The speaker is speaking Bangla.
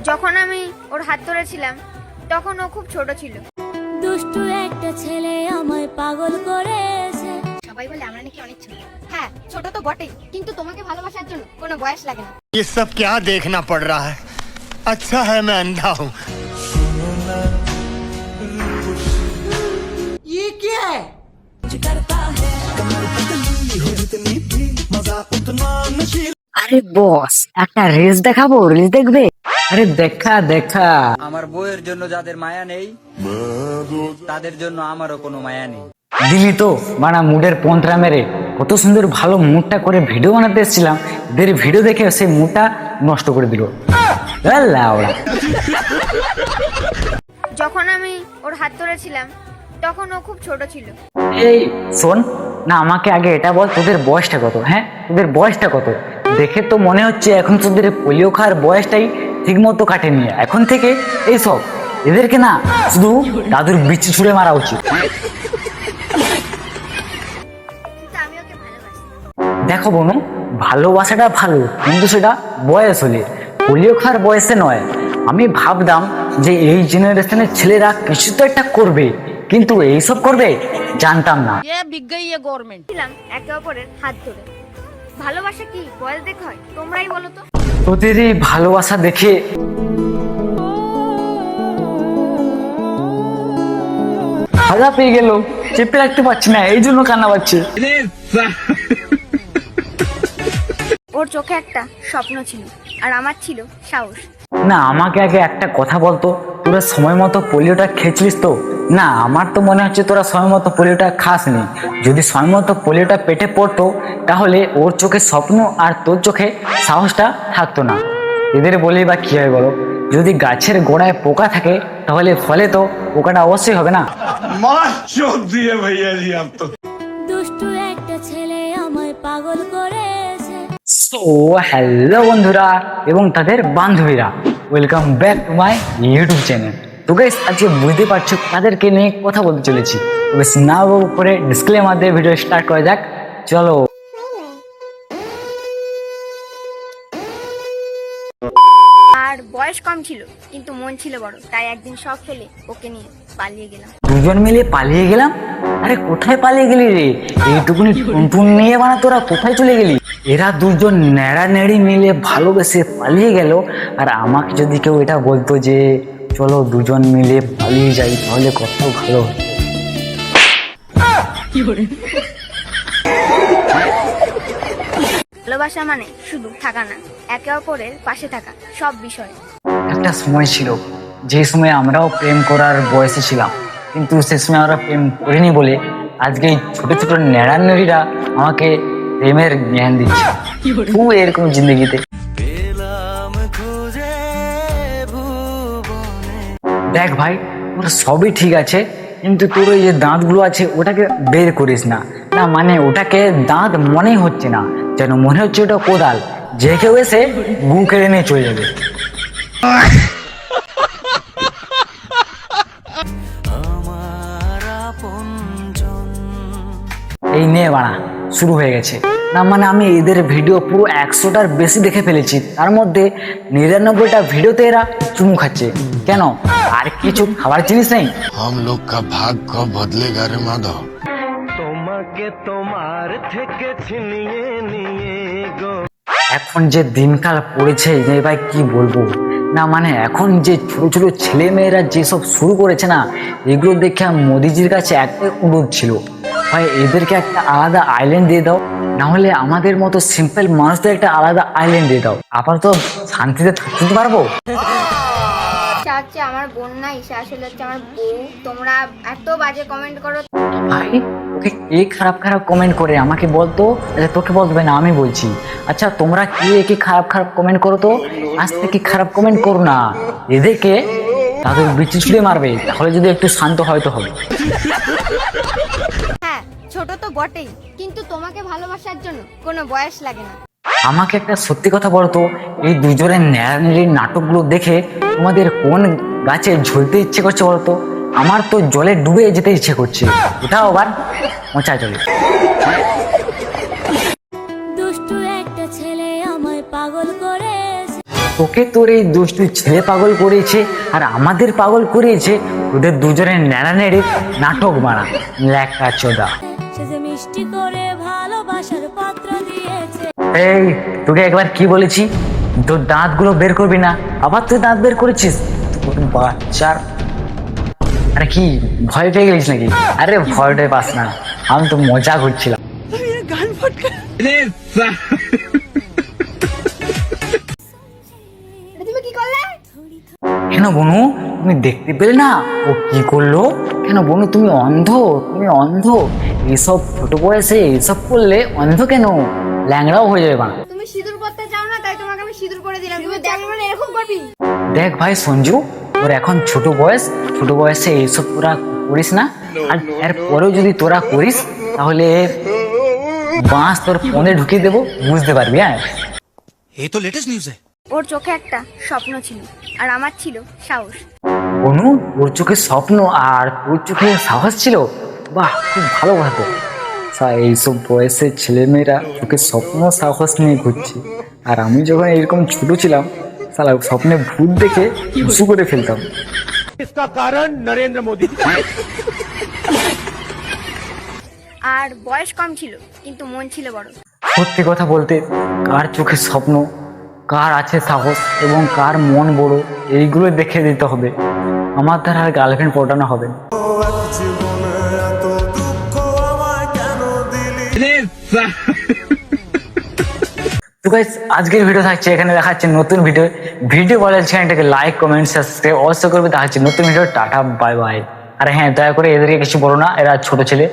যখন আমি ওর হাত ধরেছিলাম তখন ও খুব ছোট ছিল। দুষ্টু একটা ছেলে আমায় পাগল করেছে। সবাই বলে আমরা নাকি অনেক ছোট। হ্যাঁ, ছোট তো বটেই, কিন্তু তোমাকে ভালোবাসার জন্য কোনো বয়স লাগে না। ये सब क्या देखना पड़ रहा है? अच्छा है मैं अंधा हूँ। ये क्या है? আরে বস, একটা রিলস দেখাবো, রিলস দেখবে? আরে দেখা দেখা। আমার বউয়ের জন্য যাদের মায়া নেই তাদের জন্য আমারও কোনো মায়া নেই। দিলি তো মানা মুডের পন্থরা মেরে। কত সুন্দর ভালো মুডটা করে ভিডিও বানাতে এসেছিলাম, এদের ভিডিও দেখে সেই মুডটা নষ্ট করে দিল। যখন আমি ওর হাত ধরেছিলাম তখন ও খুব ছোট ছিল। এই শোন না, আমাকে আগে এটা বল, তোদের বয়সটা কত? হ্যাঁ, তোদের বয়সটা কত? দেখে তো মনে হচ্ছে এখন তোদের পোলিও খাওয়ার বয়সটাই ঠিক মতো কাটেনি। এখন থেকে এইসব এদেরকে না শুধু দাদুর বিচি ছুঁড়ে মারা উচিত। কিন্তু আমি ওকে ভালোবাসি। দেখো বোনু, ভালোবাসাটা ভালো, কিন্তু সেটা বয়স হলে, পোলিও খাওয়ার বয়সে নয়। আমি ভাবতাম যে এই জেনারেশনের ছেলেরা কিছু তো একটা করবে, কিন্তু এইসব করবে জানতাম না। ছিলাম একে অপরের হাত ধরে। ভালোবাসা কি বয়স দেখে হয়? তোমরাই বলো তো। তোদের এই ভালোবাসা দেখে হাজা পেয়ে গেল, চেপে রাখতে পারছি না, এই জন্য কান্না পাচ্ছে। ওর চোখে একটা স্বপ্ন ছিল আর আমার ছিল সাহস। না, আমাকে আগে একটা কথা বলতো, তোরা সময় মতো পোলিওটা খেয়েছিলিস তো? না, আমার তো মনে হচ্ছে তোরা সময় মতো পোলিওটা খাসনি। যদি সময় মতো পোলিওটা পেটে পড়তো তাহলে ওর চোখে স্বপ্ন আর তোর চোখে সাহসটা থাকতো না। এদের বলেই বা কি হয় বলো? যদি গাছের গোড়ায় পোকা থাকে তাহলে ফলে তো পোকাটা অবশ্যই হবে না। দুষ্টু একটা ছেলে আমায় পাগল করেছে। সো হ্যালো বন্ধুরা এবং তাদের বান্ধবীরা, welcome back to my YouTube channel. তো গাইস, আজকে বুঝতে পারছো তাদেরকে নিয়ে কথা বলতে চলেছি। তো বেশ না করে ডিসক্লেমার দিয়ে ভিডিও স্টার্ট করা যাক, চলো। আর বয়স কম ছিল কিন্তু মন ছিল বড়, তাই একদিন সব ফেলে ওকে নিয়ে পালিয়ে গেলাম। দুজন মিলে পালিয়ে গেলাম? আরে কোথায় পালিয়ে গেলি রে? এইটুকুনি টুনটুন নিয়ে বানা তোরা কোথায় চলে গেলি? এরা দুজন নেড়া নেড়ি মিলে ভালোবেসে পালিয়ে গেল, আর আমাকে যদি কেউ এটা বলতো যে চলো দুজন মিলে পালিয়ে যাই, তাহলে কত ভালো হতো। ভালোবাসা মানে শুধু থাকা না, একে অপরের পাশে থাকা সব বিষয়। একটা সময় ছিল যে সময় আমরাও প্রেম করার বয়সে ছিলাম, কিন্তু সে সময় আমরা প্রেম করিনি বলে আজকে এই ছোট ছোট নেড়ানেড়িরা আমাকে প্রেমের জ্ঞান দিচ্ছে। তুই এরকম জিন্দগিতে দেখ ভাই, তোর সবই ঠিক আছে, কিন্তু তোর ওই যে দাঁতগুলো আছে ওটাকে বের করিস না। না মানে ওটাকে দাঁত মনেই হচ্ছে না, যেন মনে হচ্ছে ওটা কোদাল, যে কেউ এসে গু কেড়ে নিয়ে চলে যাবে। এই নে বাড়া, শুরু হয়ে গেছে। না মানে আমি এদের ভিডিও পুরো 100টার বেশি দেখে ফেলেছি, তার মধ্যে 99টা ভিডিওতে এরা চুমু খাচ্ছে। কেন, আর কিছু খাবার জিনিস নেই? हम लोग का भाग कब बदलेगा रे माधव? এখন যে দিনকাল পড়েছে যে ভাই কি বলবো। না মানে এখন যে ছোট ছোট ছেলে মেয়েরা যেসব শুরু করেছে না, এগুলো দেখে মোদিজির কাছে একটাই অনুরোধ ছিল, ভাই এদেরকে একটা আলাদা আইল্যান্ড দিয়ে দাও, না হলে আমাদের মতো সিম্পল মানুষদের একটা আলাদা আইল্যান্ড দিয়ে দাও, আপাতত শান্তিতে থাকতে পারবো। ঈশা হচ্ছে আমার বোন না, ঈশা আসলে হচ্ছে আমার বউ। তোমরা এত বাজে কমেন্ট করো। ভাই ওকে কে খারাপ খারাপ কমেন্ট করে আমাকে বলতো? আচ্ছা তোকে বলবে না, আমি বলছি। আচ্ছা তোমরা কে খারাপ খারাপ কমেন্ট করো তো? আজ থেকে খারাপ কমেন্ট করো না, এদেরকে তাদের বিচি ছুঁড়ে মারবে, তাহলে যদি একটু শান্ত হয়তো হবে। হ্যাঁ, ছোট তো বটেই, কিন্তু তোমাকে ভালোবাসার জন্য কোনো বয়স লাগে না। আমাকে একটা সত্যি কথা বলতো, এই দুজনের ন্যাড়ানেড়ির নাটকগুলো দেখে তোমাদের কোন গাছে ঝুলতে ইচ্ছে করছে বলতো? আমার তো জলে ডুবে যেতে ইচ্ছে করছে, ওটাও আবার মোচা জলে। দুষ্টু একটা ছেলে আমায় পাগল করেছে। তোকে তোর এই দুষ্টু ছেলে পাগল করেছে আর আমাদের পাগল করিয়েছে ওদের দুজনের নেড়া নেড়ে নাটক বানা লেখা চোদা। সে যে মিষ্টি করে ভালোবাসার পাত্র দিয়েছে। এই তোকে একবার কি বলেছি তোর দাঁতগুলো বের করবি না, আবার তুই দাঁত বের করেছিস তোর বাচ্চার। আরে কি ভয় পেয়ে গেলিস নাকি? আরে ভয়টাই পাস না, আমি তো মজা করছিলাম। তুমি কি করলে? কেন বনু তুমি দেখতে পেলে না ও কি করলো? কেন বনু তুমি অন্ধ? তুমি অন্ধ? এইসব ছোট বয়সে এইসব করলে অন্ধ কেন? ল্যাংড়াও হয়ে যাবে বানা। তুমি সিঁদুর করতে চাও না, তাই তোমাকে আমি সিঁদুর করে দিলাম। তুমি দেখো মানে এরকম করবি? দেখ ভাই সঞ্জু, তোর এখন ছোট বয়স, ছোট বয়সে এইসব তোরা করিস না। আর এরপরেও যদি তোরা করিস তাহলে বাঁশ তোর ফোনে ঢুকিয়ে দেবো, বুঝতে পারবি। হ্যাঁ, ये तो लेटेस्ट न्यूज़ है। ওর চোখে একটা স্বপ্ন ছিল আর আমার ছিল সাহস। বনু ওর চোখে স্বপ্ন আর তোর চোখে সাহস ছিল, বাহ খুব ভালো কথা তো। এইসব বয়সের ছেলেমেয়েরা চোখে স্বপ্ন সাহস নিয়ে ঘুরছে, আর আমি যখন এরকম ছোট ছিলাম সালা স্বপ্নে ভূত দেখে উঁচু করে ফেলতাম। इसका कारण नरेंद्र मोदी। আর বয়স কম ছিল কিন্তু মন ছিল বড়। সত্যি কথা বলতে, কার চোখে স্বপ্ন, কার আছে সাহস এবং কার মন বড়, এইগুলো দেখে দিতে হবে। আমার দ্বারা আর গার্লফ্রেন্ড পটানো হবে না। তো গাইস আজকের ভিডিও থাকছে এখানে, দেখাচ্ছে নতুন ভিডিও ভালো লাগছে চ্যানেলটাকে লাইক কমেন্ট সাবস্ক্রাইব অবশ্যই করবে। দেখাচ্ছে নতুন ভিডিও, টাটা বাই বাই। আর হ্যাঁ দয়া করে এদেরকে কিছু বলো না, এরা ছোট ছেলে।